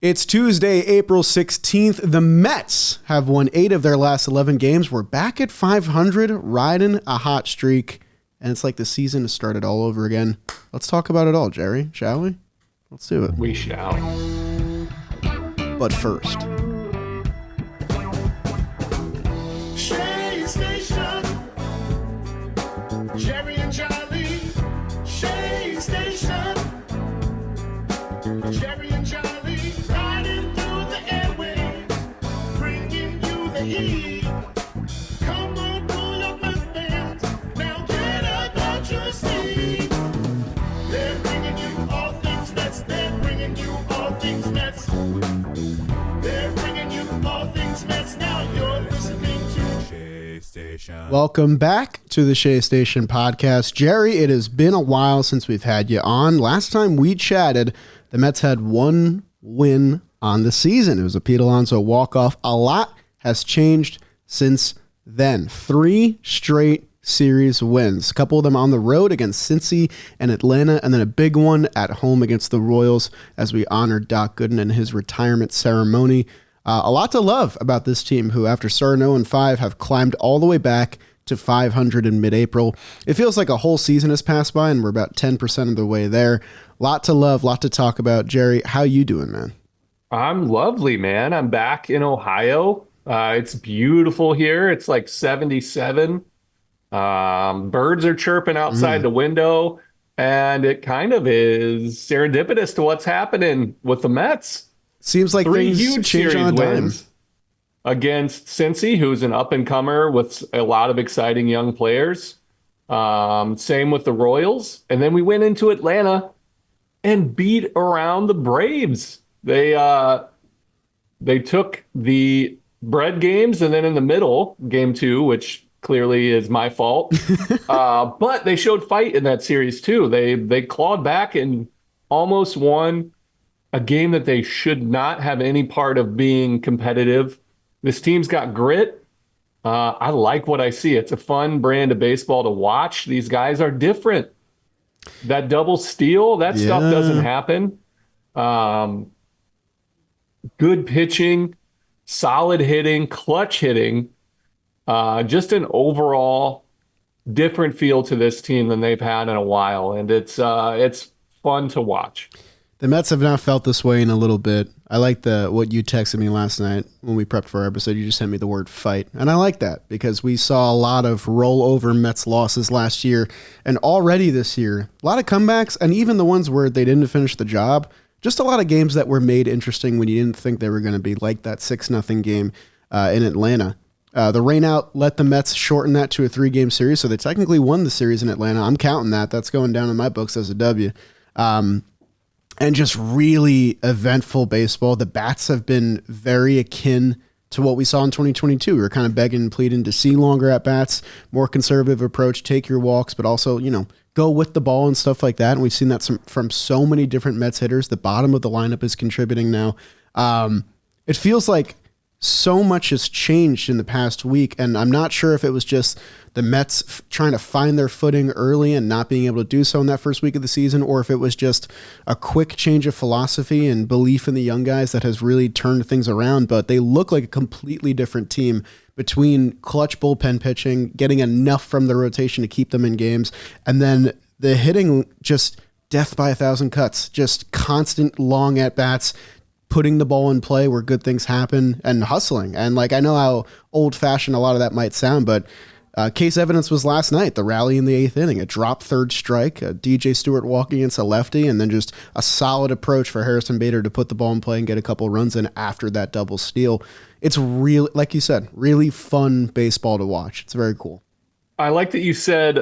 It's Tuesday, April 16th. The Mets have won 8 of their last 11 games. We're back at 500, riding a hot streak, and it's like the season has started all over again. Let's talk about it all, Jerry, shall we? Let's do it. We shall. But first, Shea Station, Jerry and Charlie. Shea Station, Jerry and Charlie, riding through the airwaves, bringing you the heat. Come on, pull up my fans, now get up out your seat. They're bringing you all things Mets. They're bringing you all things Mets. They're bringing you all things Mets. Now you're listening to Shea Station. welcome back to the Shea Station podcast. Jerry, it has been a while since we've had you on. Last time we chatted, the Mets had one win on the season. It was a Pete Alonso walk-off. A lot has changed since then. 3 straight series wins. A couple of them on the road against Cincy and Atlanta, and then a big one at home against the Royals as we honored Doc Gooden in his retirement ceremony. A lot to love about this team, who after starting 0-5 have climbed all the way back to 500 in mid-April. It feels like a whole season has passed by, and we're about 10% of the way there. Lot to love, lot to talk about. Jerry, how you doing, man? I'm lovely, man. I'm back in Ohio. It's beautiful here. It's like 77. Birds are chirping outside the window, and it kind of is serendipitous to what's happening with the Mets. Seems like 3 things huge change series on a dime. wins against Cincy, who's an up-and-comer with a lot of exciting young players. Same with the Royals. And then we went into Atlanta and beat around the Braves. They took the bread games, and then in the middle, game 2, which clearly is my fault. But they showed fight in that series too. They clawed back and almost won a game that they should not have any part of being competitive. This team's got grit. I like what I see. It's a fun brand of baseball to watch. These guys are different. That double steal, that stuff doesn't happen. Good pitching, solid hitting, clutch hitting. Just an overall different feel to this team than they've had in a while, and it's fun to watch. The Mets have not felt this way in a little bit. I like what you texted me last night when we prepped for our episode. You just sent me the word fight. And I like that because we saw a lot of rollover Mets losses last year. And already this year, a lot of comebacks, and even the ones where they didn't finish the job. Just a lot of games that were made interesting when you didn't think they were going to be, like that 6-0 game in Atlanta. The rainout let the Mets shorten that to a 3-game series, so they technically won the series in Atlanta. I'm counting that. That's going down in my books as a W. And just really eventful baseball. The bats have been very akin to what we saw in 2022. We were kind of begging and pleading to see longer at bats, more conservative approach, take your walks, but also, go with the ball and stuff like that. And we've seen that from so many different Mets hitters. The bottom of the lineup is contributing now. It feels like so much has changed in the past week, and I'm not sure if it was just the Mets trying to find their footing early and not being able to do so in that first week of the season, or if it was just a quick change of philosophy and belief in the young guys that has really turned things around. But they look like a completely different team between clutch bullpen pitching, getting enough from the rotation to keep them in games, and then the hitting, just death by 1,000 cuts, just constant long at-bats, putting the ball in play where good things happen, and hustling. And I know how old-fashioned a lot of that might sound, but case evidence was last night, the rally in the 8th inning, a drop third strike, a DJ Stewart walking against a lefty, and then just a solid approach for Harrison Bader to put the ball in play and get a couple runs in after that double steal. It's really, like you said, really fun baseball to watch. It's very cool. I like that you said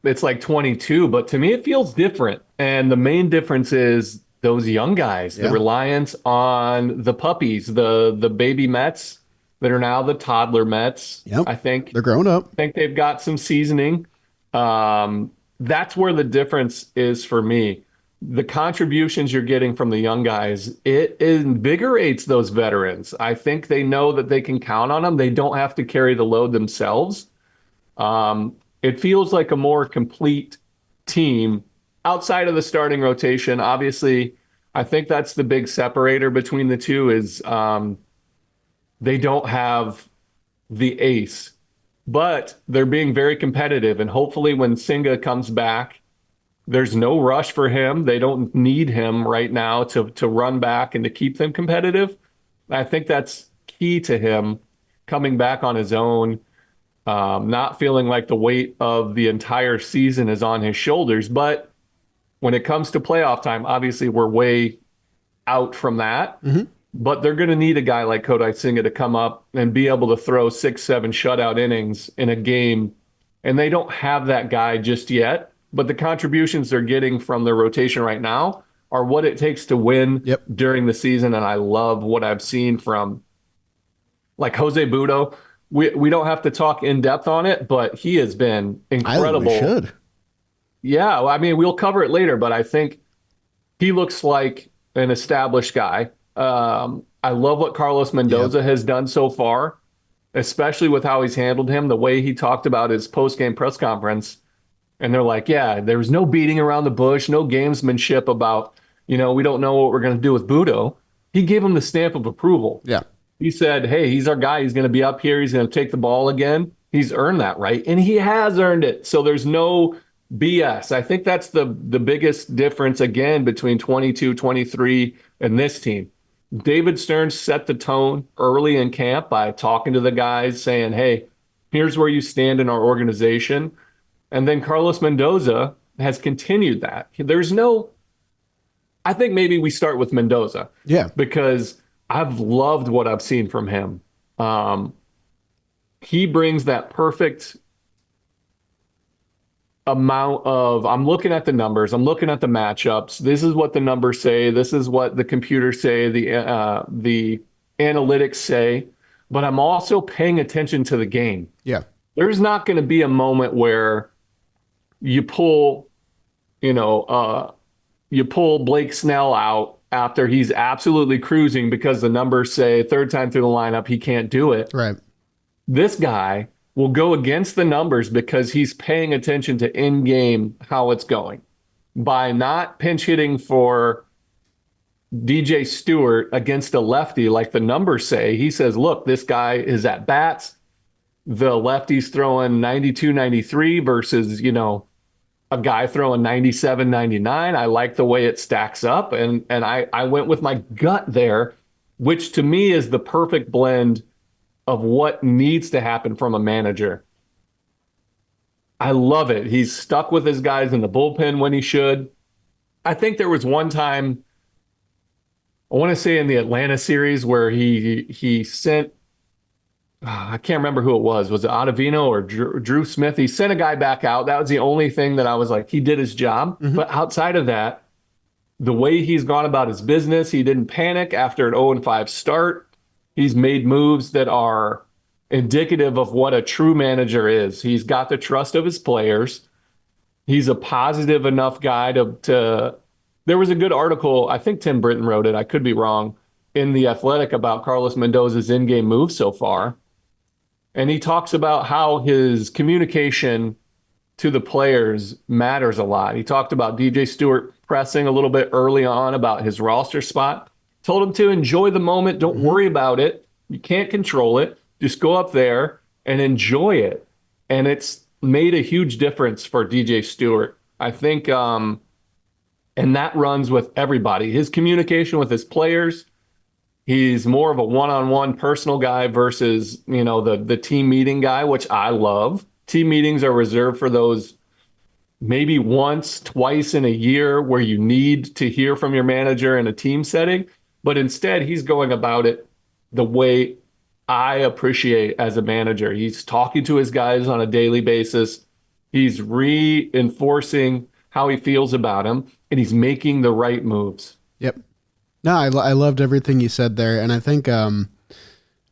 it's like 22, but to me it feels different. And the main difference is those young guys, the reliance on the puppies, the baby Mets that are now the toddler Mets. Yep. I think they're growing up. I think they've got some seasoning. That's where the difference is for me. The contributions you're getting from the young guys, it invigorates those veterans. I think they know that they can count on them. They don't have to carry the load themselves. It feels like a more complete team outside of the starting rotation. Obviously, I think that's the big separator between the two is they don't have the ace, but they're being very competitive. And hopefully when Singa comes back, there's no rush for him. They don't need him right now to run back and to keep them competitive. I think that's key to him coming back on his own, not feeling like the weight of the entire season is on his shoulders. But when it comes to playoff time, obviously we're way out from that. But they're going to need a guy like Kodai Senga to come up and be able to throw 6-7 shutout innings in a game. And they don't have that guy just yet. But the contributions they're getting from their rotation right now are what it takes to win during the season. And I love what I've seen from like Jose Budo. We don't have to talk in depth on it, but he has been incredible. I think we should. Yeah, I mean, we'll cover it later, but I think he looks like an established guy. I love what Carlos Mendoza has done so far, especially with how he's handled him, the way he talked about his post-game press conference. And they're like, yeah, there was no beating around the bush, no gamesmanship about, we don't know what we're going to do with Budo. He gave him the stamp of approval. Yeah. He said, hey, he's our guy. He's going to be up here. He's going to take the ball again. He's earned that right. And he has earned it. So there's no BS. I think that's the biggest difference, again, between 22, 23 and this team. David Stern set the tone early in camp by talking to the guys, saying, hey, here's where you stand in our organization. And then Carlos Mendoza has continued that. I think maybe we start with Mendoza. Yeah. Because I've loved what I've seen from him. He brings that perfect amount of, I'm looking at the numbers, I'm looking at the matchups. This is what the numbers say. This is what the computers say, the analytics say. But I'm also paying attention to the game. Yeah. There's not going to be a moment where you pull Blake Snell out after he's absolutely cruising because the numbers say third time through the lineup, he can't do it. Right. This guy will go against the numbers because he's paying attention to in-game how it's going. By not pinch hitting for DJ Stewart against a lefty like the numbers say, he says, look, this guy is at bats. The lefty's throwing 92, 93 versus, a guy throwing 97, 99. I like the way it stacks up. And I went with my gut there, which to me is the perfect blend of what needs to happen from a manager. I love it. He's stuck with his guys in the bullpen when he should. I think there was one time, I want to say in the Atlanta series, where he sent, I can't remember who it was. Was it Ottavino or Drew Smith? He sent a guy back out. That was the only thing that I was like, he did his job. Mm-hmm. But outside of that, the way he's gone about his business, he didn't panic after an 0-5 start. He's made moves that are indicative of what a true manager is. He's got the trust of his players. He's a positive enough guy to there was a good article, I think Tim Britton wrote it, I could be wrong, in The Athletic about Carlos Mendoza's in-game moves so far. And he talks about how his communication to the players matters a lot. He talked about DJ Stewart pressing a little bit early on about his roster spot. Told him to enjoy the moment. Don't worry about it. You can't control it. Just go up there and enjoy it. And it's made a huge difference for DJ Stewart. I think, and that runs with everybody. His communication with his players, he's more of a one-on-one personal guy versus, the team meeting guy, which I love. Team meetings are reserved for those maybe once, twice in a year where you need to hear from your manager in a team setting. But instead, he's going about it the way I appreciate as a manager. He's talking to his guys on a daily basis. He's reinforcing how he feels about him, and he's making the right moves. Yep. No, I loved everything you said there. And I think a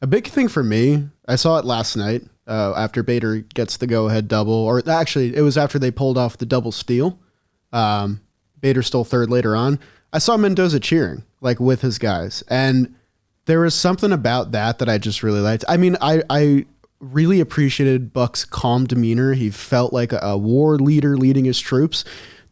big thing for me, I saw it last night after Bader gets the go-ahead double, or actually it was after they pulled off the double steal. Bader stole third later on. I saw Mendoza cheering, like with his guys. And there was something about that I just really liked. I mean, I really appreciated Buck's calm demeanor. He felt like a war leader leading his troops.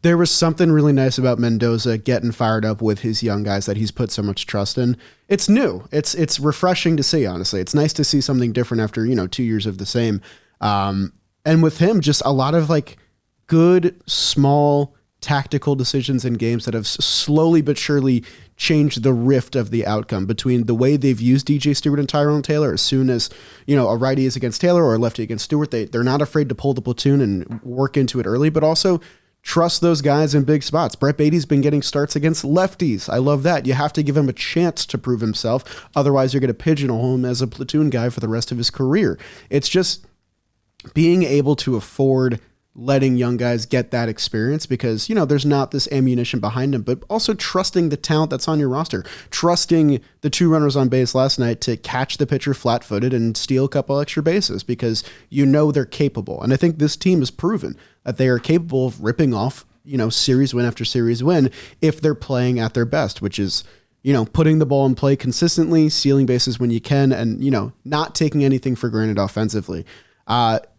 There was something really nice about Mendoza getting fired up with his young guys that he's put so much trust in. It's new. It's refreshing to see, honestly. It's nice to see something different after, 2 years of the same. And with him, just a lot of like good, small tactical decisions in games that have slowly but surely changed the rift of the outcome between the way they've used DJ Stewart and Tyrone Taylor. As soon as, a righty is against Taylor or a lefty against Stewart, they're not afraid to pull the platoon and work into it early, but also trust those guys in big spots. Brett Beatty's been getting starts against lefties. I love that. You have to give him a chance to prove himself. Otherwise, you're going to pigeonhole him as a platoon guy for the rest of his career. It's just being able to afford letting young guys get that experience because, there's not this ammunition behind them, but also trusting the talent that's on your roster, trusting the 2 runners on base last night to catch the pitcher flat-footed and steal a couple extra bases because they're capable. And I think this team has proven that they are capable of ripping off, series win after series win if they're playing at their best, which is, putting the ball in play consistently, stealing bases when you can, and, not taking anything for granted offensively.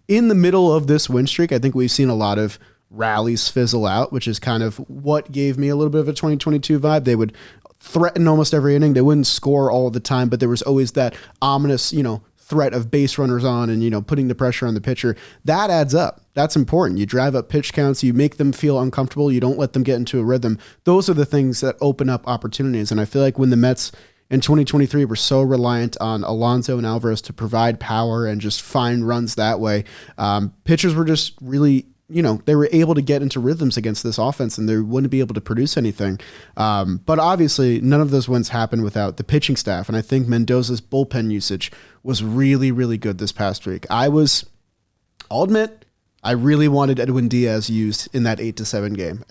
In the middle of this win streak, I think we've seen a lot of rallies fizzle out, which is kind of what gave me a little bit of a 2022 vibe. They would threaten almost every inning. They wouldn't score all the time, but there was always that ominous, threat of base runners on and, putting the pressure on the pitcher. That adds up. That's important. You drive up pitch counts. You make them feel uncomfortable. You don't let them get into a rhythm. Those are the things that open up opportunities. And I feel like when the Mets in 2023, we're so reliant on Alonso and Alvarez to provide power and just find runs that way. Pitchers were just really, they were able to get into rhythms against this offense and they wouldn't be able to produce anything. But obviously, none of those wins happened without the pitching staff. And I think Mendoza's bullpen usage was really, really good this past week. I'll admit, I really wanted Edwin Diaz used in that 8-7 game.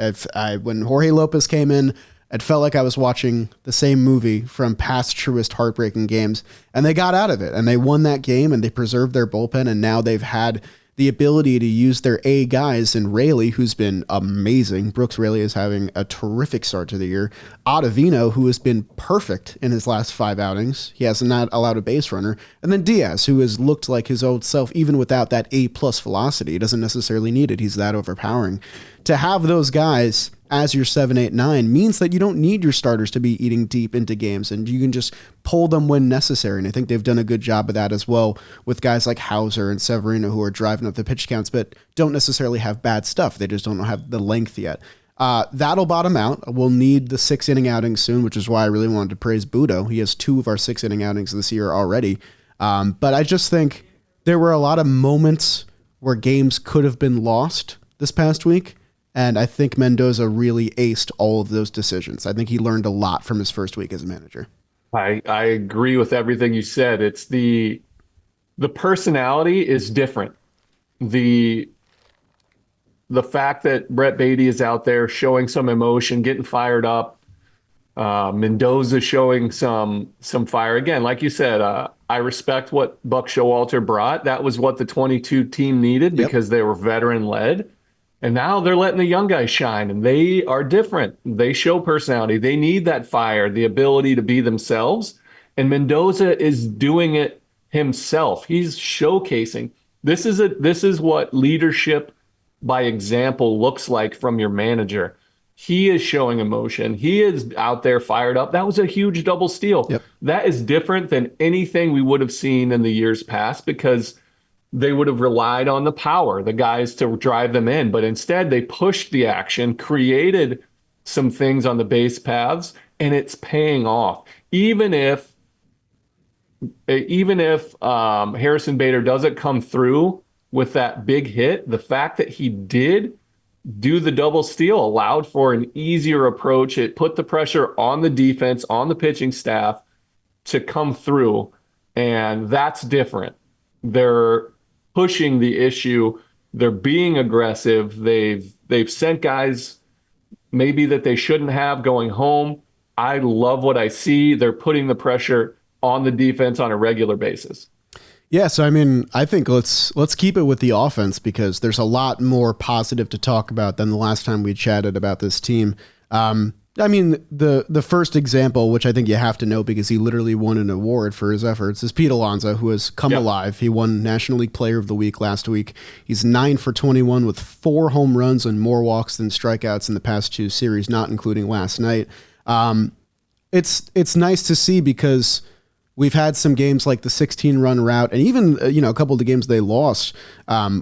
When Jorge Lopez came in, it felt like I was watching the same movie from past truest heartbreaking games, and they got out of it, and they won that game, and they preserved their bullpen, and now they've had the ability to use their A guys in Raley, who's been amazing. Brooks Raley is having a terrific start to the year. Ottavino, who has been perfect in his last 5 outings. He has not allowed a base runner. And then Diaz, who has looked like his old self, even without that A-plus velocity. He doesn't necessarily need it. He's that overpowering. To have those guys as your 7, 8, 9 means that you don't need your starters to be eating deep into games and you can just pull them when necessary. And I think they've done a good job of that as well with guys like Hauser and Severino who are driving up the pitch counts, but don't necessarily have bad stuff. They just don't have the length yet. That'll bottom out. We'll need the 6-inning outings soon, which is why I really wanted to praise Budo. He has 2 of our 6-inning outings this year already. But I just think there were a lot of moments where games could have been lost this past week. And I think Mendoza really aced all of those decisions. I think he learned a lot from his first week as a manager. I agree with everything you said. It's the personality is different. The fact that Brett Beatty is out there showing some emotion, getting fired up. Mendoza showing some fire. Again, like you said, I respect what Buck Showalter brought. That was what the 22 team needed because they were veteran-led. And now they're letting the young guys shine, and they are different. They show personality. They need that fire, the ability to be themselves. And Mendoza is doing it himself. He's showcasing. This is what leadership by example looks like from your manager. He is showing emotion. He is out there fired up. That was a huge double steal. Yep. That is different than anything we would have seen in the years past because they would have relied on the power, the guys to drive them in. But instead, they pushed the action, created some things on the base paths, and it's paying off. Even if Harrison Bader doesn't come through with that big hit, the fact that he did do the double steal allowed for an easier approach. It put the pressure on the defense, on the pitching staff to come through, and that's different. They're pushing the issue. They're being aggressive. They've sent guys maybe that they shouldn't have going home. I love what I see. They're putting the pressure on the defense on a regular basis. Yeah, so I mean, I think let's keep it with the offense because there's a lot more positive to talk about than the last time we chatted about this team. I mean, the first example, which I think you have to know because he literally won an award for his efforts, is Pete Alonso, who has come alive. He won National League Player of the Week last week. He's 9 for 21 with 4 home runs and more walks than strikeouts in the past 2 series, not including last night. It's nice to see because we've had some games like the 16-run route and even a couple of the games they lost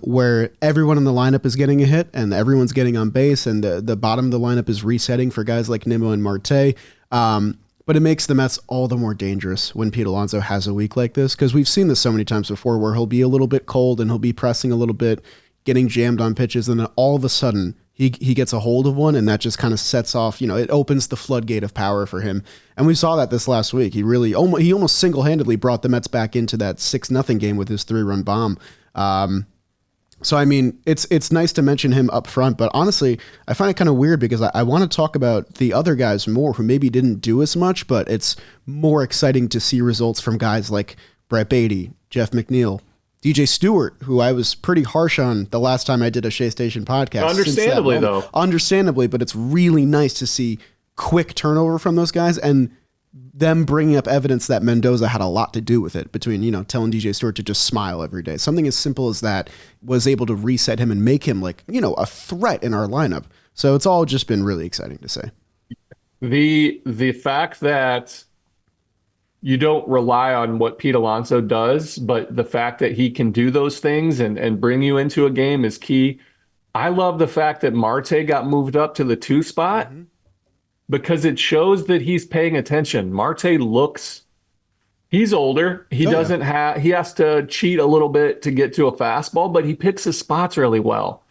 where everyone in the lineup is getting a hit and everyone's getting on base and the bottom of the lineup is resetting for guys like Nimmo and Marte. But it makes the Mets all the more dangerous when Pete Alonso has a week like this because we've seen this so many times before where he'll be a little bit cold and he'll be pressing a little bit, getting jammed on pitches, and then all of a sudden he gets a hold of one, and that just kind of sets off, it opens the floodgate of power for him. And we saw that this last week. He almost single-handedly brought the Mets back into that 6-0 game with his 3-run bomb. So, I mean, it's nice to mention him up front, but honestly, I find it kind of weird because I want to talk about the other guys more who maybe didn't do as much, but it's more exciting to see results from guys like Brett Beatty, Jeff McNeil, DJ Stewart, who I was pretty harsh on the last time I did a Shea Station podcast. Understandably, but it's really nice to see quick turnover from those guys and them bringing up evidence that Mendoza had a lot to do with it between, telling DJ Stewart to just smile every day. Something as simple as that was able to reset him and make him a threat in our lineup. So it's all just been really exciting to say. The fact that you don't rely on what Pete Alonso does, but the fact that he can do those things and bring you into a game is key. I love the fact that Marte got moved up to the 2 spot because it shows that he's paying attention. Marte he's older. He has to cheat a little bit to get to a fastball, but he picks his spots really well.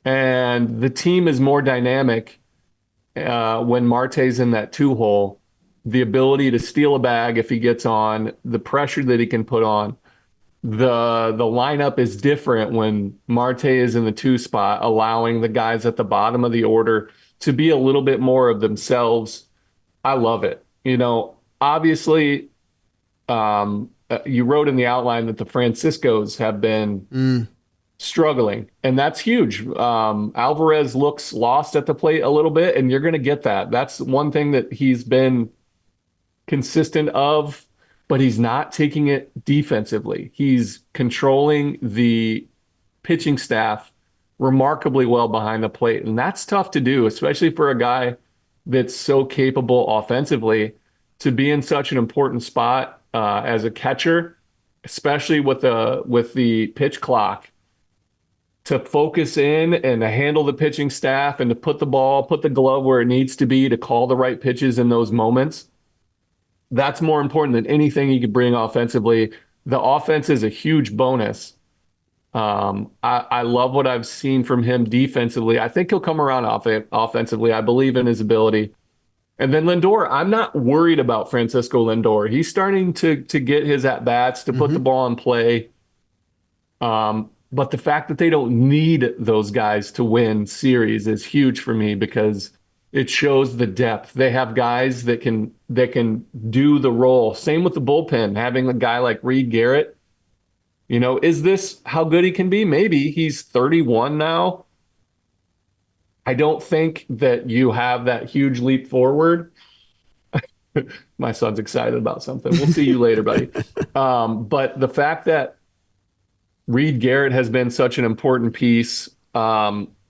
And the team is more dynamic when Marte's in that 2-hole. The ability to steal a bag if he gets on, the pressure that he can put on. The lineup is different when Marte is in the 2 spot, allowing the guys at the bottom of the order to be a little bit more of themselves. I love it. Obviously, you wrote in the outline that the Franciscos have been struggling, and that's huge. Alvarez looks lost at the plate a little bit, and you're going to get that. That's one thing that he's been consistent of, but he's not taking it defensively. He's controlling the pitching staff remarkably well behind the plate, and that's tough to do, especially for a guy that's so capable offensively to be in such an important spot as a catcher, especially with the pitch clock, to focus in and to handle the pitching staff and to put the glove where it needs to be to call the right pitches in those moments. That's more important than anything he could bring offensively. The offense is a huge bonus. I love what I've seen from him defensively. I think he'll come around offensively. I believe in his ability. And then Lindor, I'm not worried about Francisco Lindor. He's starting to get his at-bats, to put the ball in play. But the fact that they don't need those guys to win series is huge for me because it shows the depth. They have guys that can do the role. Same with the bullpen, having a guy like Reed Garrett. Is this how good he can be? Maybe. He's 31 now. I don't think that you have that huge leap forward. My son's excited about something. We'll see you later, buddy. But the fact that Reed Garrett has been such an important piece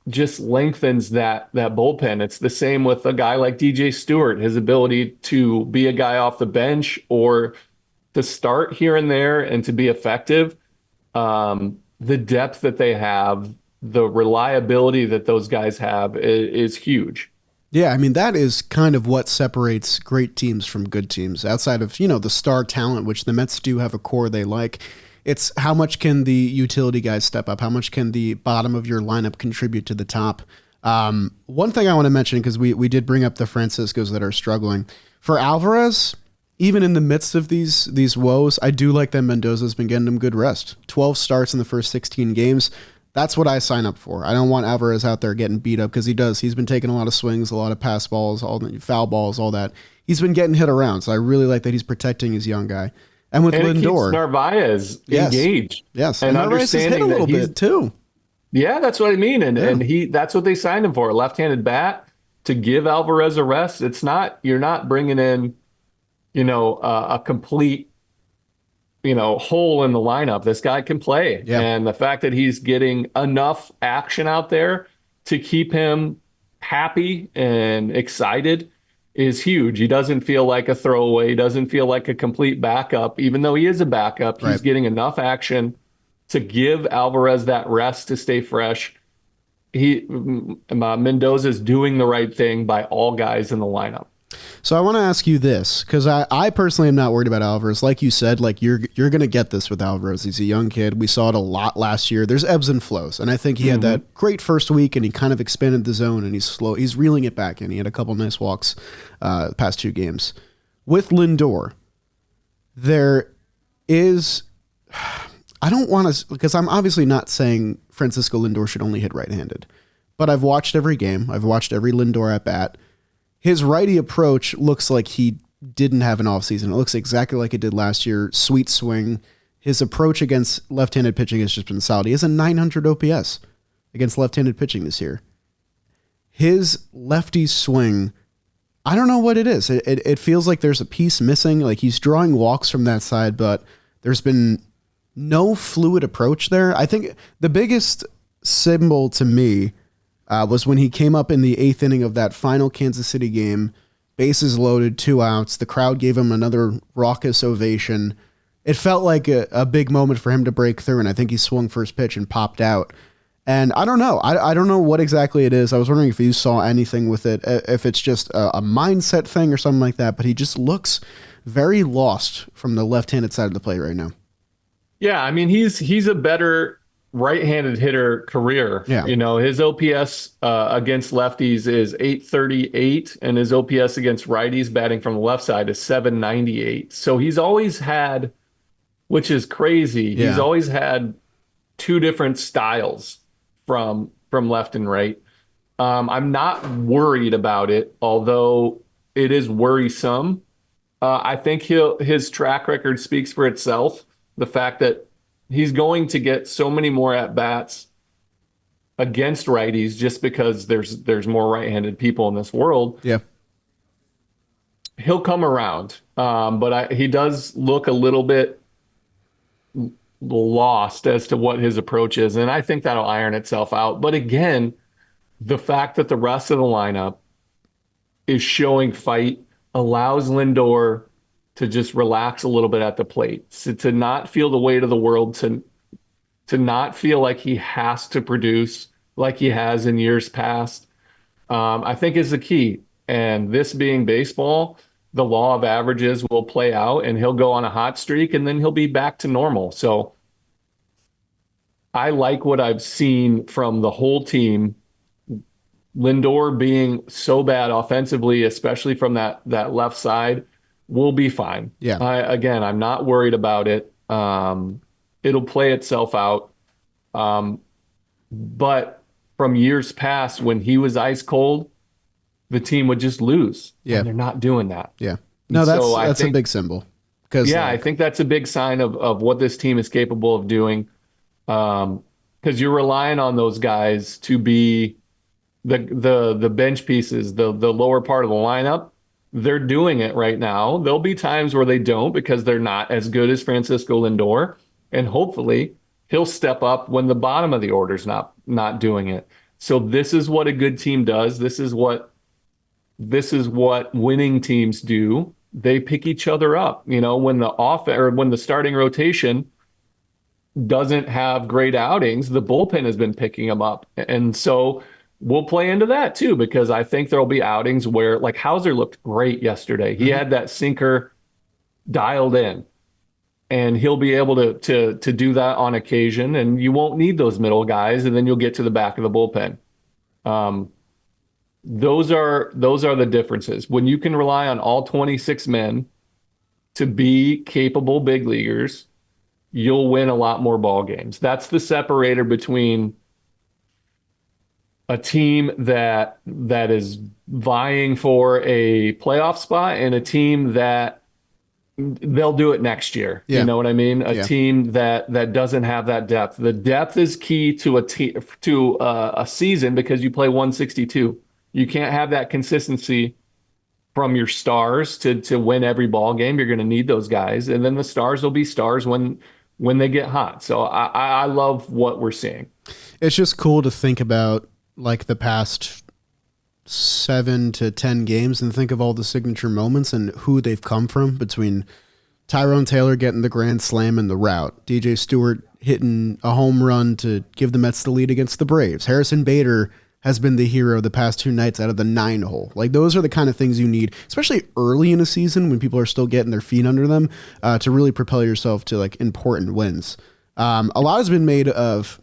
just lengthens that bullpen. It's the same with a guy like DJ Stewart, his ability to be a guy off the bench or to start here and there and to be effective. The depth that they have, the reliability that those guys have is huge. Yeah, I mean, that is kind of what separates great teams from good teams. Outside of, the star talent, which the Mets do have a core they like, it's how much can the utility guys step up? How much can the bottom of your lineup contribute to the top? One thing I want to mention, because we did bring up the Franciscos that are struggling. For Alvarez, even in the midst of these woes, I do like that Mendoza's been getting him good rest. 12 starts in the first 16 games. That's what I sign up for. I don't want Alvarez out there getting beat up because he does. He's been taking a lot of swings, a lot of pass balls, all the foul balls, all that. He's been getting hit around, so I really like that he's protecting his young guy. And with Lindor, it keeps Narvaez engaged. Yes, and Narvaez has hit a little bit too. Yeah, that's what I mean. And that's what they signed him for. A left-handed bat. to give Alvarez a rest. You're not bringing in, a complete, hole in the lineup. This guy can play. Yeah. And the fact that he's getting enough action out there to keep him happy and excited is huge. He doesn't feel like a throwaway. He doesn't feel like a complete backup. Even though he is a backup, he's Right. getting enough action to give Alvarez that rest to stay fresh. Mendoza is doing the right thing by all guys in the lineup. So I want to ask you this, because I personally am not worried about Alvarez. Like you said, like you're going to get this with Alvarez. He's a young kid. We saw it a lot last year. There's ebbs and flows. And I think he had that great first week and he kind of expanded the zone and he's slow. He's reeling it back in. He had a couple nice walks past 2 games. With Lindor, there is, I don't want to, because I'm obviously not saying Francisco Lindor should only hit right-handed, but I've watched every game. I've watched every Lindor at bat. His righty approach looks like he didn't have an offseason. It looks exactly like it did last year. Sweet swing. His approach against left-handed pitching has just been solid. He has a 900 OPS against left-handed pitching this year. His lefty swing, I don't know what it is. It feels like there's a piece missing. Like he's drawing walks from that side, but there's been no fluid approach there. I think the biggest symbol to me was when he came up in the 8th inning of that final Kansas City game, bases loaded, 2 outs. The crowd gave him another raucous ovation. It felt like a big moment for him to break through, and I think he swung first pitch and popped out. And I don't know. I don't know what exactly it is. I was wondering if you saw anything with it, if it's just a mindset thing or something like that, but he just looks very lost from the left-handed side of the plate right now. Yeah, I mean, he's a better right-handed hitter career. Yeah. His OPS against lefties is 838, and his OPS against righties batting from the left side is 798. So he's always had, which is crazy, Yeah. he's always had 2 different styles from left and right. I'm not worried about it, although it is worrisome. I think his track record speaks for itself. The fact that he's going to get so many more at-bats against righties just because there's more right-handed people in this world. Yeah. He'll come around, but he does look a little bit lost as to what his approach is, and I think that'll iron itself out. But again, the fact that the rest of the lineup is showing fight allows Lindor to just relax a little bit at the plate, to not feel the weight of the world, to not feel like he has to produce like he has in years past, I think is the key. And this being baseball, the law of averages will play out and he'll go on a hot streak and then he'll be back to normal. So I like what I've seen from the whole team. Lindor being so bad offensively, especially from that left side, will be fine. Yeah. I'm not worried about it. It'll play itself out. But from years past, when he was ice cold, the team would just lose. Yeah. And they're not doing that. Yeah. No, So that's I think, a big symbol. I think that's a big sign of what this team is capable of doing. Because you're relying on those guys to be the bench pieces, the lower part of the lineup. They're doing it right now. There'll be times where they don't because they're not as good as Francisco Lindor. And hopefully he'll step up when the bottom of the order's not doing it. So this is what a good team does. This is what winning teams do. They pick each other up. When the starting rotation doesn't have great outings, the bullpen has been picking them up. And so we'll play into that too, because I think there'll be outings where, like, Hauser looked great yesterday. He had that sinker dialed in, and he'll be able to do that on occasion, and you won't need those middle guys, and then you'll get to the back of the bullpen. Those are the differences. When you can rely on all 26 men to be capable big leaguers, you'll win a lot more ball games. That's the separator between a team that is vying for a playoff spot and a team that they'll do it next year. Yeah. You know what I mean? A Yeah. team that doesn't have that depth. The depth is key to a season because you play 162. You can't have that consistency from your stars to win every ball game. You're going to need those guys, and then the stars will be stars when they get hot. So I love what we're seeing. It's just cool to think about like the past 7 to 10 games and think of all the signature moments and who they've come from, between Tyrone Taylor getting the grand slam and the rout, DJ Stewart hitting a home run to give the Mets the lead against the Braves, Harrison Bader has been the hero the past 2 nights out of the 9-hole. Like, those are the kind of things you need, especially early in a season when people are still getting their feet under them, to really propel yourself to like important wins. A lot has been made of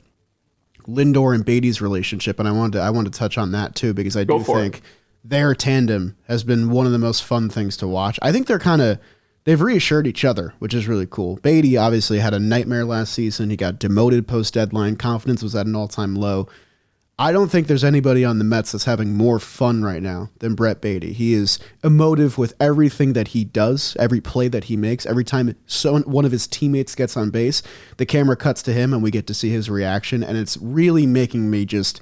Lindor and Beatty's relationship, and I wanted to touch on that too, because I do think their tandem has been one of the most fun things to watch. I think they've reassured each other, which is really cool. Beatty obviously had a nightmare last season. He got demoted post-deadline. Confidence was at an all-time low. I don't think there's anybody on the Mets that's having more fun right now than Brett Beatty. He is emotive with everything that he does, every play that he makes. Every time one of his teammates gets on base, the camera cuts to him and we get to see his reaction. And it's really making me just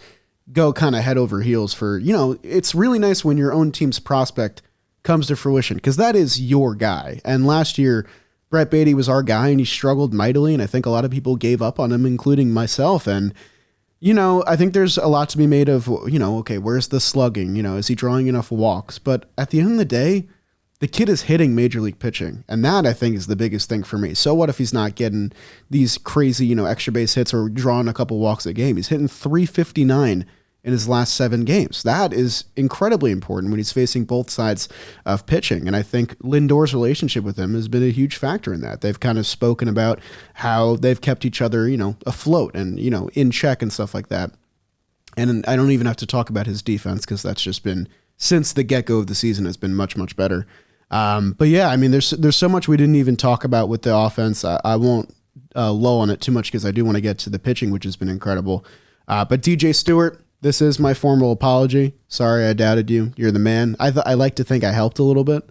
go kind of head over heels for, it's really nice when your own team's prospect comes to fruition, because that is your guy. And last year, Brett Beatty was our guy and he struggled mightily. And I think a lot of people gave up on him, including myself. And I think there's a lot to be made of, okay, where's the slugging? Is he drawing enough walks? But at the end of the day, the kid is hitting major league pitching. And that, I think, is the biggest thing for me. So what if he's not getting these crazy, extra base hits or drawing a couple walks a game? He's hitting 359 in his last 7 games. That is incredibly important when he's facing both sides of pitching. And I think Lindor's relationship with him has been a huge factor in that. They've kind of spoken about how they've kept each other, afloat and, in check and stuff like that. And I don't even have to talk about his defense, because that's just been, since the get-go of the season, has been much, much better. But yeah, I mean, there's so much we didn't even talk about with the offense. I won't low on it too much, because I do want to get to the pitching, which has been incredible. But DJ Stewart, this is my formal apology. Sorry I doubted you. You're the man. I like to think I helped a little bit.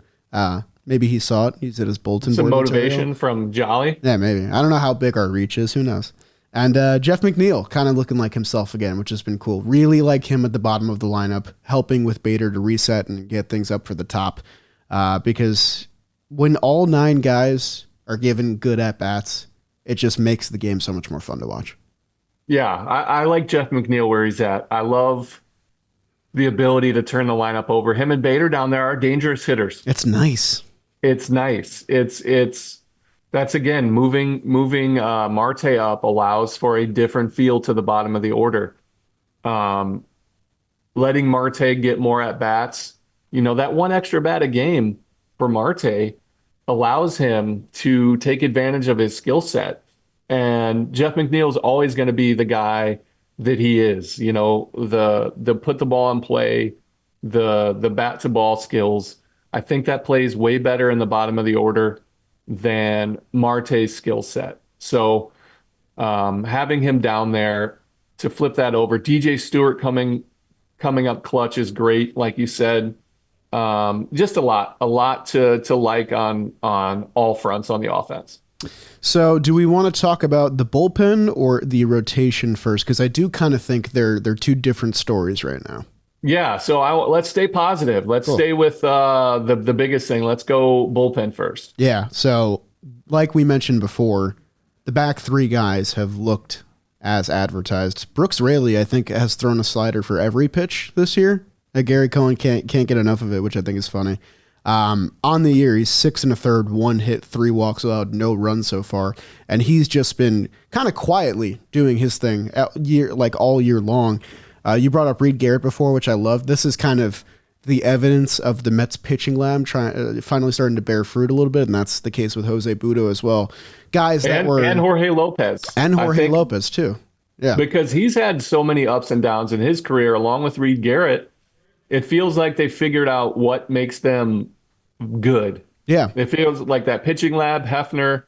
Maybe he saw it. He's at his bulletin board. Some motivation from Jolly. Yeah, maybe. I don't know how big our reach is. Who knows? And Jeff McNeil, kind of looking like himself again, which has been cool. Really like him at the bottom of the lineup, helping with Bader to reset and get things up for the top. Because when all 9 guys are given good at-bats, it just makes the game so much more fun to watch. Yeah, I like Jeff McNeil where he's at. I love the ability to turn the lineup over. Him and Bader down there are dangerous hitters. It's nice. It's nice. That's again moving Marte up allows for a different feel to the bottom of the order. Letting Marte get more at bats, that one extra bat a game for Marte allows him to take advantage of his skill set. And Jeff McNeil is always going to be the guy that he is, the put the ball in play, the bat to ball skills. I think that plays way better in the bottom of the order than Marte's skill set. So having him down there to flip that over, DJ Stewart coming up clutch is great, like you said. Just a lot to like on all fronts on the offense. So do we want to talk about the bullpen or the rotation first? Because I do kind of think they're 2 different stories right now. Yeah, so let's stay positive. Let's stay with the biggest thing. Let's go bullpen first. Yeah, so like we mentioned before, the back 3 guys have looked as advertised. Brooks Raley, I think, has thrown a slider for every pitch this year. Gary Cohen can't get enough of it, which I think is funny. On the year, he's 6 1/3, 1 hit, 3 walks allowed, no runs so far. And he's just been kind of quietly doing his thing all year long. You brought up Reed Garrett before, which I love. This is kind of the evidence of the Mets pitching lab finally starting to bear fruit a little bit. And that's the case with Jose Budo as well. Guys and Jorge Lopez. And Jorge Lopez too. Yeah. Because he's had so many ups and downs in his career, along with Reed Garrett. It feels like they figured out what makes them good. Yeah. It feels like that pitching lab, Hefner.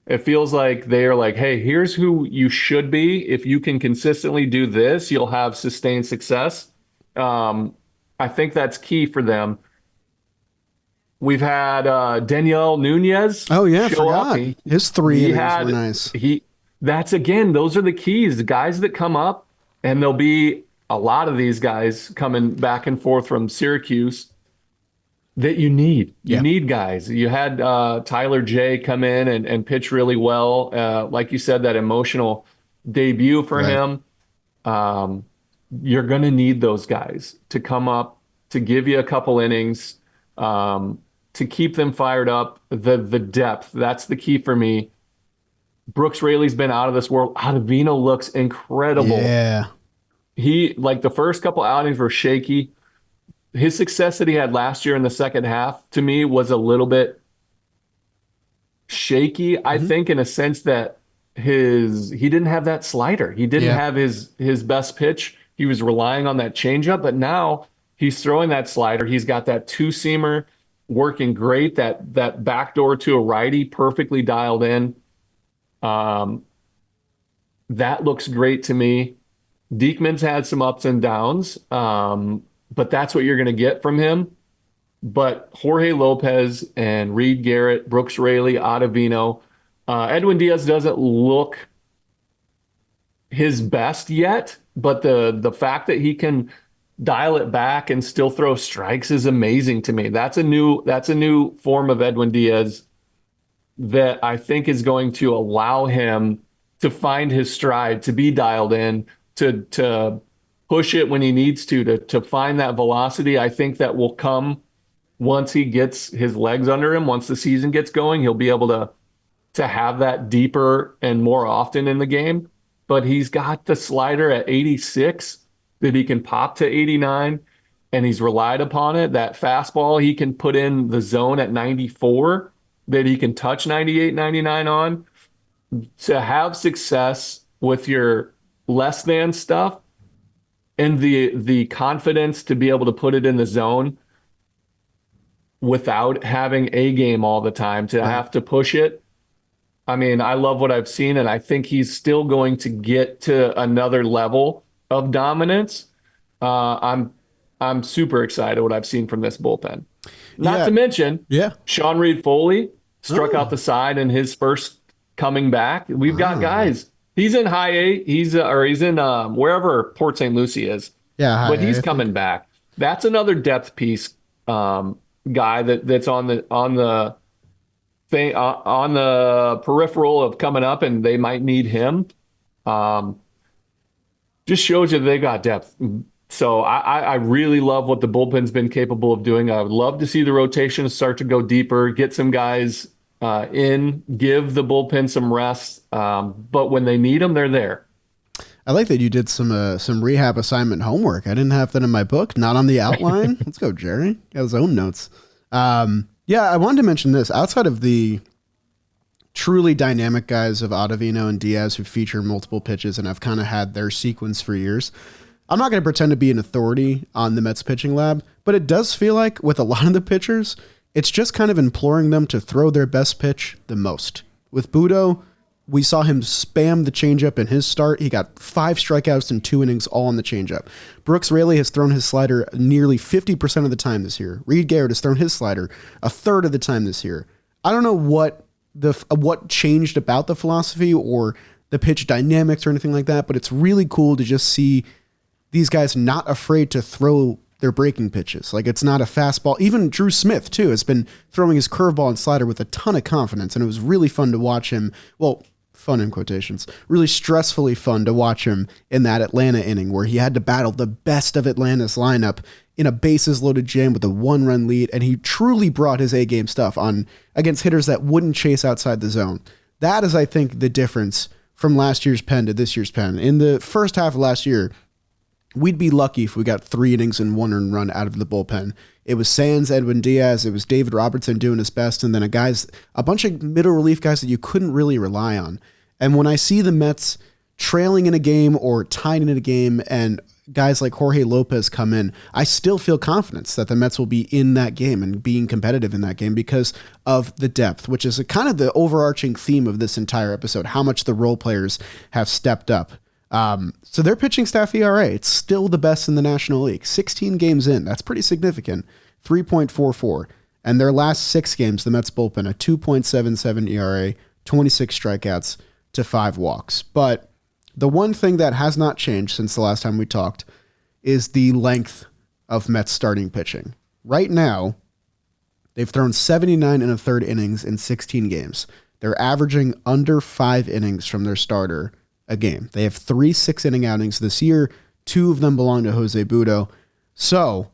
It feels like they're like, hey, here's who you should be. If you can consistently do this, you'll have sustained success. I think that's key for them. We've had Daniel Nunez. Oh, yeah, forgot. His 3 innings were nice. That's, again, those are the keys. The guys that come up and they'll be a lot of these guys coming back and forth from Syracuse that you need. You Yeah. need guys. You had Tyler J come in and pitch really well. Like you said, that emotional debut for Right. him. You're going to need those guys to come up, to give you a couple innings, to keep them fired up. The depth, that's the key for me. Brooks Raley's been out of this world. Ottavino looks incredible. Yeah. He, like, the first couple outings were shaky. His success that he had last year in the second half, to me, was a little bit shaky, I think, in a sense that he didn't have that slider. He didn't Yeah. have his best pitch. He was relying on that changeup, but now he's throwing that slider. He's got that two-seamer working great, that backdoor to a righty perfectly dialed in. That looks great to me. Diekman's had some ups and downs, but that's what you're going to get from him. But Jorge Lopez and Reed Garrett, Brooks Raley, Ottavino, Edwin Diaz doesn't look his best yet, but the fact that he can dial it back and still throw strikes is amazing to me. That's a new form of Edwin Diaz that I think is going to allow him to find his stride, to be dialed in, to push it when he needs to find that velocity. I think that will come once he gets his legs under him. Once the season gets going, he'll be able to have that deeper and more often in the game. But he's got the slider at 86 that he can pop to 89, and he's relied upon it. That fastball he can put in the zone at 94 that he can touch 98, 99 on. To have success with your less than stuff and the confidence to be able to put it in the zone without having a game all the time, to have to push it. I mean, I love what I've seen, and I think he's still going to get to another level of dominance. I'm super excited what I've seen from this bullpen. Not to mention, Sean Reed Foley struck out the side in his first coming back. We've got guys. He's in high A. He's in wherever Port St. Lucie is. Yeah, but he's coming back. That's another depth piece guy that's on the thing on the peripheral of coming up, and they might need him. Just shows you they got depth. So I really love what the bullpen's been capable of doing. I would love to see the rotation start to go deeper, get some guys in, give the bullpen some rest. But when they need them, they're there. I like that you did some rehab assignment homework. I didn't have that in my book, not on the outline. Let's go, Jerry. Got his own notes. Yeah, I wanted to mention this. Outside of the truly dynamic guys of Ottavino and Diaz who feature multiple pitches and have kind of had their sequence for years, I'm not going to pretend to be an authority on the Mets pitching lab, but it does feel like with a lot of the pitchers, it's just kind of imploring them to throw their best pitch the most. With Budo, we saw him spam the changeup in his start. He got 5 strikeouts in 2 innings, all on the changeup. Brooks Raley has thrown his slider nearly 50% of the time this year. Reed Garrett has thrown his slider a third of the time this year. I don't know what changed about the philosophy or the pitch dynamics or anything like that, but it's really cool to just see these guys not afraid to throw their breaking pitches. Like, it's not a fastball. Even Drew Smith, too, has been throwing his curveball and slider with a ton of confidence, and it was really fun to watch him. Well, fun in quotations, really stressfully fun to watch him in that Atlanta inning where he had to battle the best of Atlanta's lineup in a bases loaded jam with a 1-run lead, and he truly brought his A-game stuff on against hitters that wouldn't chase outside the zone. That is, I think, the difference from last year's pen to this year's pen. In the first half of last year, we'd be lucky if we got 3 innings and 1 earned run out of the bullpen. It was Sands, Edwin Diaz, it was David Robertson doing his best, and then a bunch of middle relief guys that you couldn't really rely on. And when I see the Mets trailing in a game or tied in a game and guys like Jorge Lopez come in, I still feel confidence that the Mets will be in that game and being competitive in that game because of the depth, which is kind of the overarching theme of this entire episode, how much the role players have stepped up. So their pitching staff ERA, it's still the best in the National League. 16 games in, that's pretty significant. 3.44. And their last 6 games, the Mets bullpen, a 2.77 ERA, 26 strikeouts to 5 walks. But the one thing that has not changed since the last time we talked, is the length of Mets starting pitching. Right now, they've thrown 79 and a third innings in 16 games. They're averaging under 5 innings from their starter a game. They have 3 6-inning outings this year. 2 of them belong to Jose Butto. So,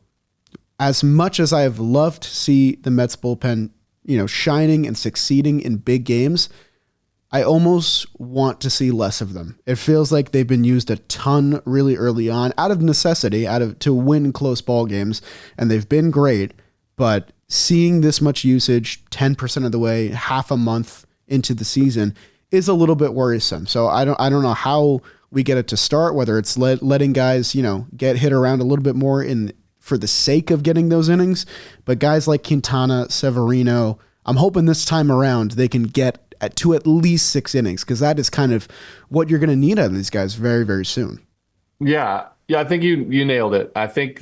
as much as I have loved to see the Mets bullpen, shining and succeeding in big games, I almost want to see less of them. It feels like they've been used a ton really early on, out of necessity, to win close ball games, and they've been great. But seeing this much usage, 10% of the way, half a month into the season, is a little bit worrisome. So I don't know how we get it to start, whether it's letting guys, get hit around a little bit more for the sake of getting those innings. But guys like Quintana, Severino, I'm hoping this time around they can get to at least 6 innings, because that is kind of what you're going to need out of these guys very, very soon. Yeah, I think you nailed it. I think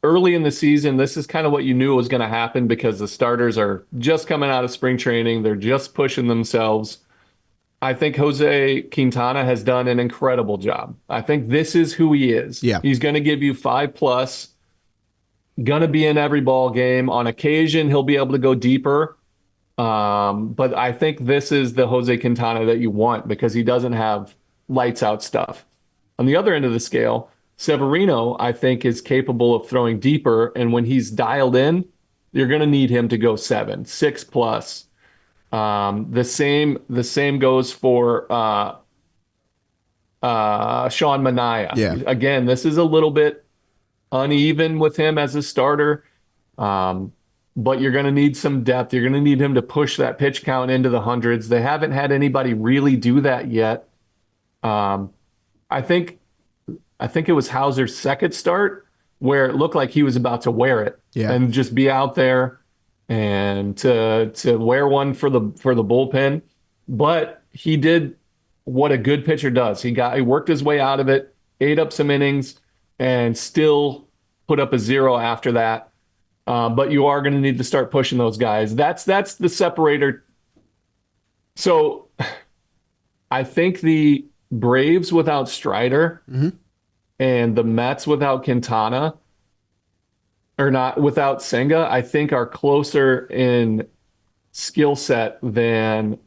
early in the season, this is kind of what you knew was going to happen, because the starters are just coming out of spring training. They're just pushing themselves. I think Jose Quintana has done an incredible job. I think this is who he is. Yeah. He's going to give you 5+, going to be in every ball game. On occasion, he'll be able to go deeper. But I think this is the Jose Quintana that you want, because he doesn't have lights out stuff. On the other end of the scale, Severino, I think, is capable of throwing deeper. And when he's dialed in, you're going to need him to go 7, 6+. The same goes for Sean Manaea. Yeah. Again, this is a little bit uneven with him as a starter. But you're going to need some depth. You're going to need him to push that pitch count into the hundreds. They haven't had anybody really do that yet. I think it was Hauser's second start where it looked like he was about to wear it and just be out there and to wear one for the bullpen. But he did what a good pitcher does. He worked his way out of it, ate up some innings, and still put up a 0 after that. But you are going to need to start pushing those guys. That's the separator. So I think the Braves without Strider and the Mets without Quintana, or not without Senga, I think are closer in skill set than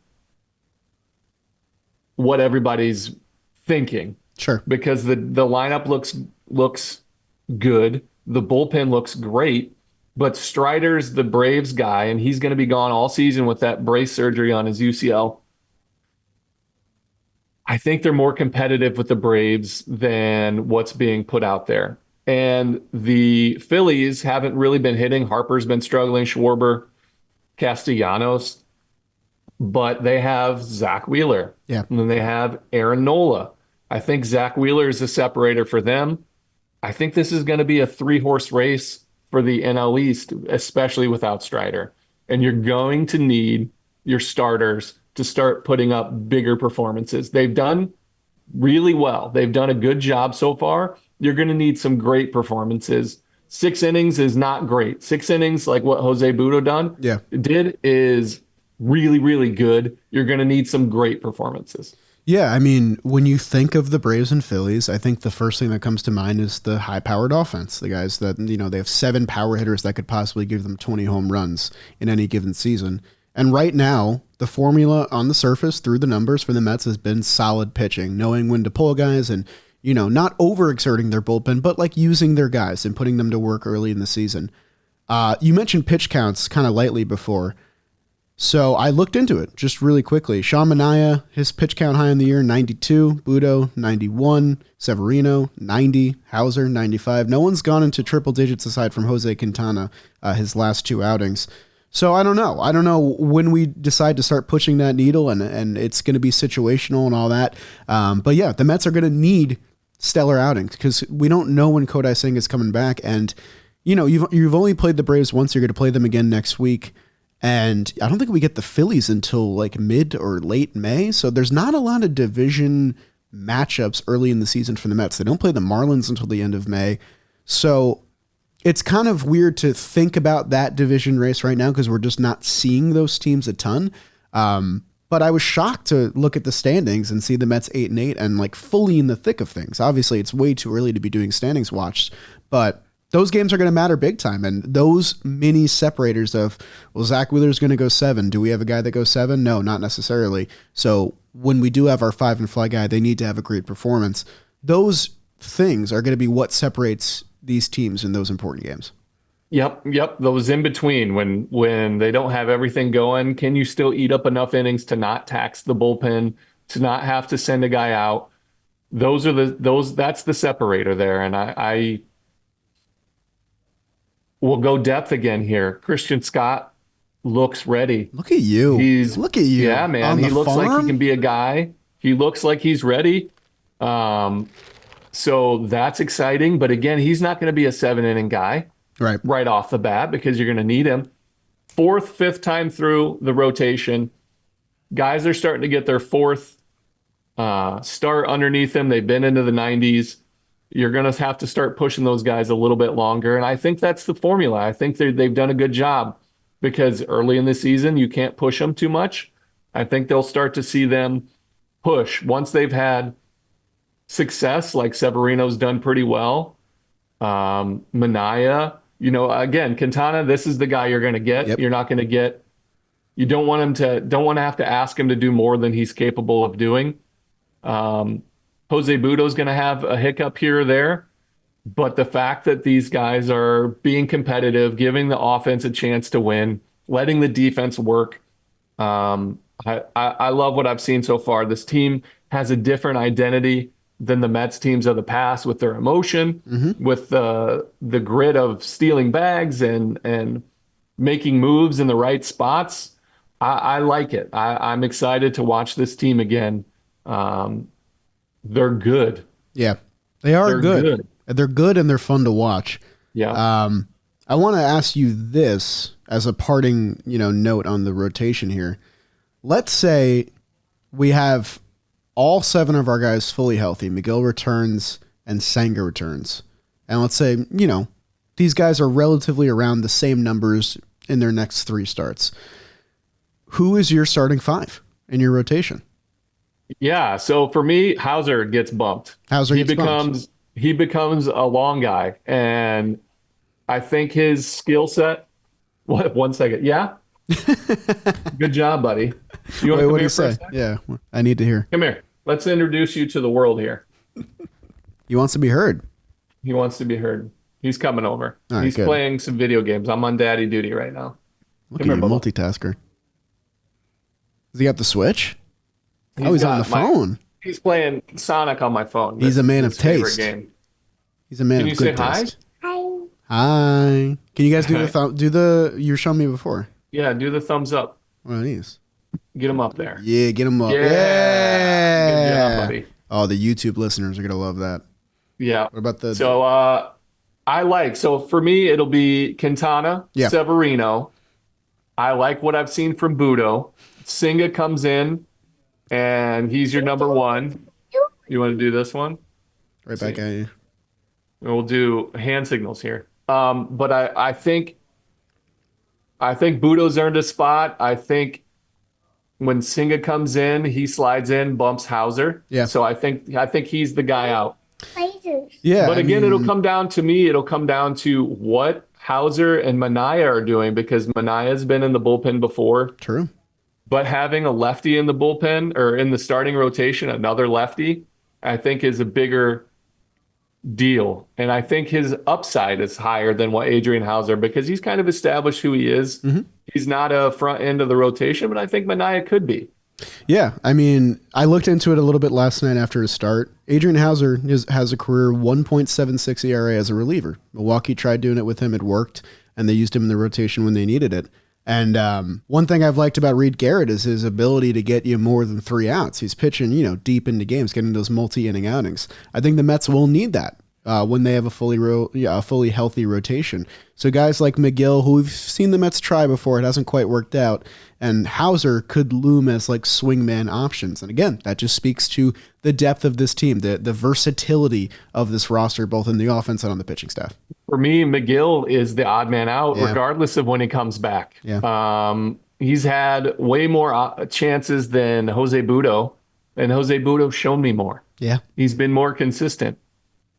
what everybody's thinking. Sure. Because the lineup looks good. The bullpen looks great. But Strider's the Braves guy, and he's going to be gone all season with that brace surgery on his UCL. I think they're more competitive with the Braves than what's being put out there. And the Phillies haven't really been hitting. Harper's been struggling, Schwarber, Castellanos. But they have Zach Wheeler. Yeah. And then they have Aaron Nola. I think Zach Wheeler is a separator for them. I think this is going to be a 3-horse race for the NL East, especially without Strider. And you're going to need your starters to start putting up bigger performances. They've done really well. They've done a good job so far. You're going to need some great performances. 6 innings is not great. 6 innings, like what Jose Butto did, is really, really good. You're going to need some great performances. Yeah, I mean, when you think of the Braves and Phillies, I think the first thing that comes to mind is the high-powered offense. The guys that, they have 7 power hitters that could possibly give them 20 home runs in any given season. And right now, the formula on the surface through the numbers for the Mets has been solid pitching, knowing when to pull guys and, not overexerting their bullpen, but like using their guys and putting them to work early in the season. You mentioned pitch counts kind of lightly before. So I looked into it just really quickly. Sean Manaea, his pitch count high in the year, 92. Butto, 91. Severino, 90. Hauser, 95. No one's gone into triple digits aside from Jose Quintana, his last 2 outings. So I don't know. I don't know when we decide to start pushing that needle, and it's going to be situational and all that. But yeah, the Mets are going to need stellar outings because we don't know when Kodai Senga is coming back. And, you've only played the Braves once. You're going to play them again next week. And I don't think we get the Phillies until like mid or late May. So there's not a lot of division matchups early in the season for the Mets. They don't play the Marlins until the end of May. So it's kind of weird to think about that division race right now because we're just not seeing those teams a ton. But But I was shocked to look at the standings and see the Mets 8-8 and like fully in the thick of things. Obviously, it's way too early to be doing standings watch, but those games are going to matter big time. And those mini separators of, well, Zach Wheeler's going to go 7. Do we have a guy that goes 7? No, not necessarily. So when we do have our 5 and fly guy, they need to have a great performance. Those things are going to be what separates these teams in those important games. Yep. Those in between when they don't have everything going, can you still eat up enough innings to not tax the bullpen, to not have to send a guy out? That's the separator there. And I will go depth again here. Christian Scott looks ready. Look at you. Look at you. Yeah, man. He looks like he can be a guy. He looks like he's ready. So that's exciting. But again, he's not going to be a 7-inning guy. Right off the bat, because you're going to need him. 4th, 5th time through the rotation, guys are starting to get their 4th start underneath them. They've been into the 90s. You're going to have to start pushing those guys a little bit longer, and I think that's the formula. I think they've done a good job, because early in the season you can't push them too much. I think they'll start to see them push once they've had success, like Severino's done pretty well. Manaea. Again, Quintana, this is the guy you're going to get. Yep. You're not going to get, you don't want to have to ask him to do more than he's capable of doing. Jose Budo's going to have a hiccup here or there, but the fact that these guys are being competitive, giving the offense a chance to win, letting the defense work. I love what I've seen so far. This team has a different identity than the Mets teams of the past, with their emotion, with the grit of stealing bags and making moves in the right spots. I like it. I'm excited to watch this team again. They're good. Yeah, they are good. They're good and they're fun to watch. Yeah. I want to ask you this as a parting, note on the rotation here. Let's say we have all 7 of our guys fully healthy. McGill returns and Senga returns. And let's say, these guys are relatively around the same numbers in their next 3 starts. Who is your starting 5 in your rotation? Yeah. So for me, Hauser gets bumped. He becomes a long guy. And I think his skill set. What? 1 second. Yeah. Good job, buddy. You want to come here for a second? Yeah, I need to hear. Come here. Let's introduce you to the world here. He wants to be heard. He wants to be heard. He's coming over. Right, he's good. playing some video games. I'm on daddy duty right now. Look at you, multitasker. Does he got the Switch? He's on the phone. He's playing Sonic on my phone. He's a man of taste. Game. He's a man of good taste. Can you say hi? Can you guys do you're showing me before? Yeah, do the thumbs up. What are these? Get him up there. Yeah, get him up. Yeah. Good job, buddy. Oh, the YouTube listeners are going to love that. Yeah. What about the... So for me, it'll be Quintana, Yeah. Severino. I like what I've seen from Budo. Senga comes in, and he's your number 1. You want to do this one? Right back at you. We'll do hand signals here. But I think Budo's earned a spot. I think when Senga comes in, he slides in, bumps Hauser. Yeah. So I think he's the guy out. Yeah. But again, it'll come down to what Hauser and Manaea are doing, because Manaea's been in the bullpen before. True. But having a lefty in the bullpen or in the starting rotation, another lefty, I think is a bigger deal. And I think his upside is higher than what Adrian Hauser, because he's kind of established who he is. Mm-hmm. He's not a front end of the rotation, but I think Manaea could be. Yeah, I mean, I looked into it a little bit last night after his start. Adrian Hauser has a career 1.76 ERA as a reliever. Milwaukee tried doing it with him. It worked, and they used him in the rotation when they needed it. And one thing I've liked about Reed Garrett is his ability to get you more than 3 outs. He's pitching, deep into games, getting those multi-inning outings. I think the Mets will need that when they have a fully healthy rotation. So guys like McGill, who we've seen the Mets try before, it hasn't quite worked out, and Hauser could loom as like swingman options. And again, that just speaks to the depth of this team, the versatility of this roster, both in the offense and on the pitching staff. For me, McGill is the odd man out, regardless of when he comes back. Yeah. He's had way more chances than Jose Budo, and Jose Budo's shown me more. Yeah. He's been more consistent.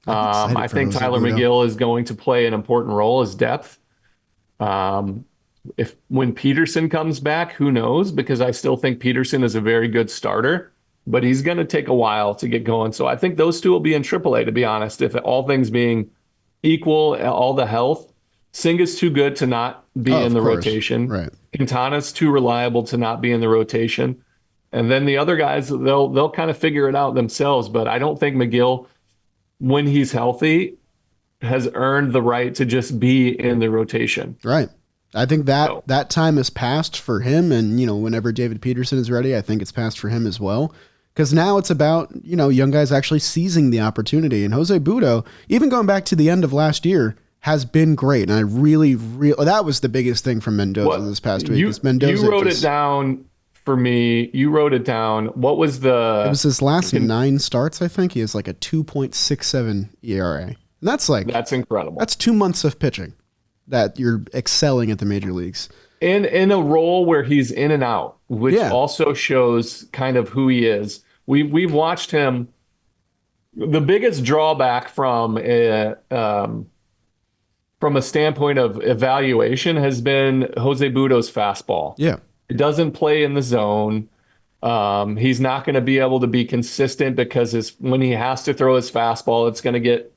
I'm excited I for think Jose Tyler Budo. McGill is going to play an important role as depth. If when Peterson comes back, who knows? Because I still think Peterson is a very good starter, but he's going to take a while to get going. So I think those two will be in AAA, to be honest. If all things being equal, all the health, Singa's too good to not be Oh, in of the course. rotation. Right. Quintana's too reliable to not be in the rotation. And then the other guys, they'll kind of figure it out themselves. But I don't think McGill, when he's healthy, has earned the right to just be in the rotation. Right. I think that So- that time has passed for him. And, whenever David Peterson is ready, I think it's passed for him as well. Because now it's about, young guys actually seizing the opportunity. And Jose Budo, even going back to the end of last year, has been great. And I really, that was the biggest thing from Mendoza this past week. Is Mendoza you wrote it down for me. You wrote it down. What was the... It was his last 9 starts, I think. He has like a 2.67 ERA. And that's incredible. That's 2 months of pitching that you're excelling at the major leagues. In a role where he's in and out, which also shows kind of who he is. We've watched him. The biggest drawback from a standpoint of evaluation has been Jose Budo's fastball. Yeah. It doesn't play in the zone. He's not going to be able to be consistent because when he has to throw his fastball, it's going to get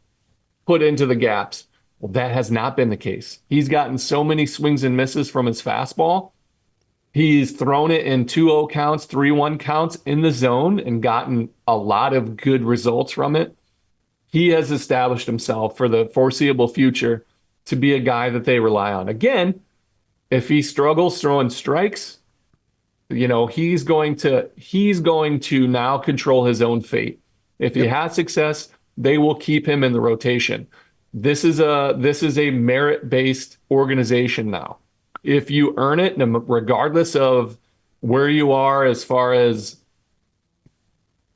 put into the gaps. Well, that has not been the case. He's gotten so many swings and misses from his fastball. He's thrown it in 2-0 counts, 3-1 counts in the zone and gotten a lot of good results from it. He has established himself for the foreseeable future to be a guy that they rely on. Again, if he struggles throwing strikes, he's going to now control his own fate. If he has success, they will keep him in the rotation. This is a merit-based organization now. If you earn it, regardless of where you are as far as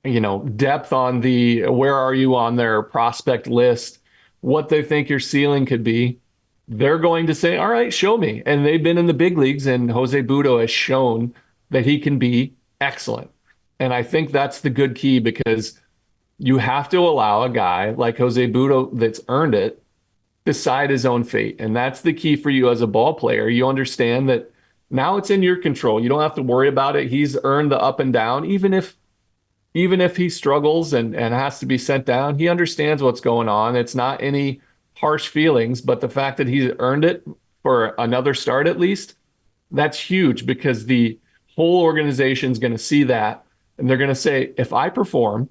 depth on where are you on their prospect list, what they think your ceiling could be, they're going to say, all right, show me. And they've been in the big leagues, and Jose Budo has shown that he can be excellent. And I think that's the good key, because you have to allow a guy like Jose Budo that's earned it decide his own fate. And that's the key for you as a ball player. You understand that now it's in your control. You don't have to worry about it. He's earned the up and down. Even if he struggles and has to be sent down, he understands what's going on. It's not any harsh feelings, but the fact that he's earned it for another start at least, that's huge, because the whole organization is going to see that. And they're going to say, if I perform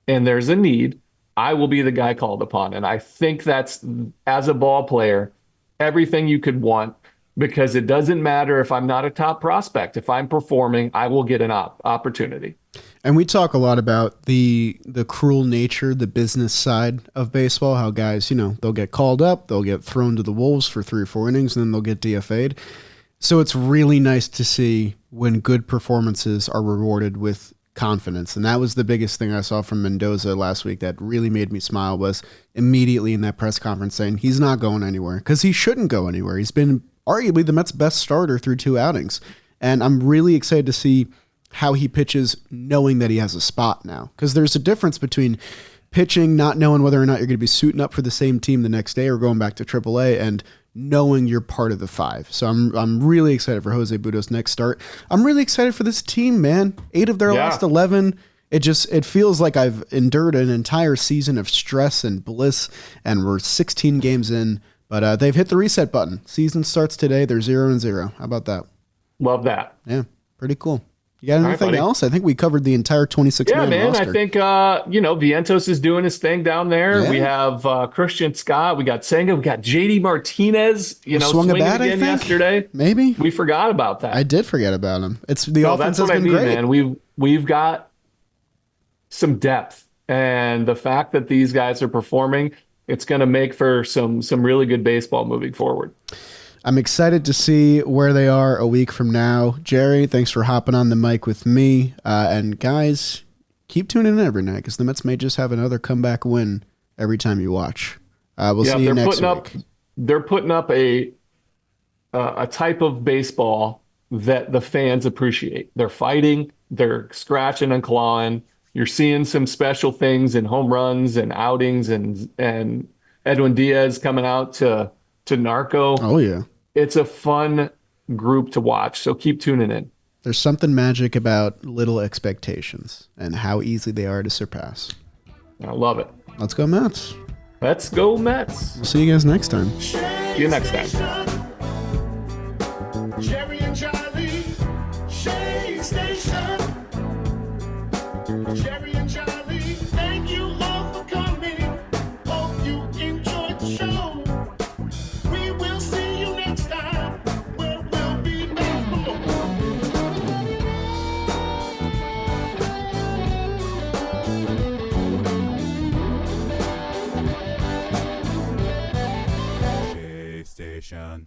and there's a need, I will be the guy called upon. And I think that's, as a ball player, everything you could want, because it doesn't matter if I'm not a top prospect. If I'm performing, I will get an opportunity. And we talk a lot about the cruel nature, the business side of baseball, how guys, they'll get called up, they'll get thrown to the wolves for 3 or 4 innings, and then they'll get DFA'd. So it's really nice to see when good performances are rewarded with confidence. And that was the biggest thing I saw from Mendoza last week that really made me smile, was immediately in that press conference saying he's not going anywhere, because he shouldn't go anywhere. He's been arguably the Mets' best starter through 2 outings. And I'm really excited to see how he pitches knowing that he has a spot now, because there's a difference between pitching, not knowing whether or not you're going to be suiting up for the same team the next day or going back to AAA, and knowing you're part of the 5. So I'm really excited for Jose Budo's next start. I'm really excited for this team, man. 8 of their last 11. It feels like I've endured an entire season of stress and bliss, and we're 16 games in, but they've hit the reset button. Season starts today. They're 0-0. How about that? Love that. Yeah, pretty cool. You got anything else? I think we covered the entire 26 man roster. I think Vientos is doing his thing down there. We have Christian Scott, we got Senga, we got JD Martinez, swung a bat again yesterday. Maybe we forgot about that. I did forget about him. It's the offense has been great, man. We've got some depth, and the fact that these guys are performing, it's going to make for some really good baseball moving forward. I'm excited to see where they are a week from now. Jerry, thanks for hopping on the mic with me. And guys, keep tuning in every night, because the Mets may just have another comeback win every time you watch. We'll see you next week. They're putting up a type of baseball that the fans appreciate. They're fighting, they're scratching and clawing. You're seeing some special things in home runs and outings, and Edwin Diaz coming out to Narco. Oh yeah. It's a fun group to watch, so keep tuning in. There's something magic about little expectations and how easy they are to surpass. I love it. Let's go Mets. Let's go Mets. We'll see you guys next time. See you next time. Jerry and Charlie, Shade Station. Jerry and Charlie, thank you all for coming. Hope you enjoyed the show. We will see you next time, where we'll be back for more. Station.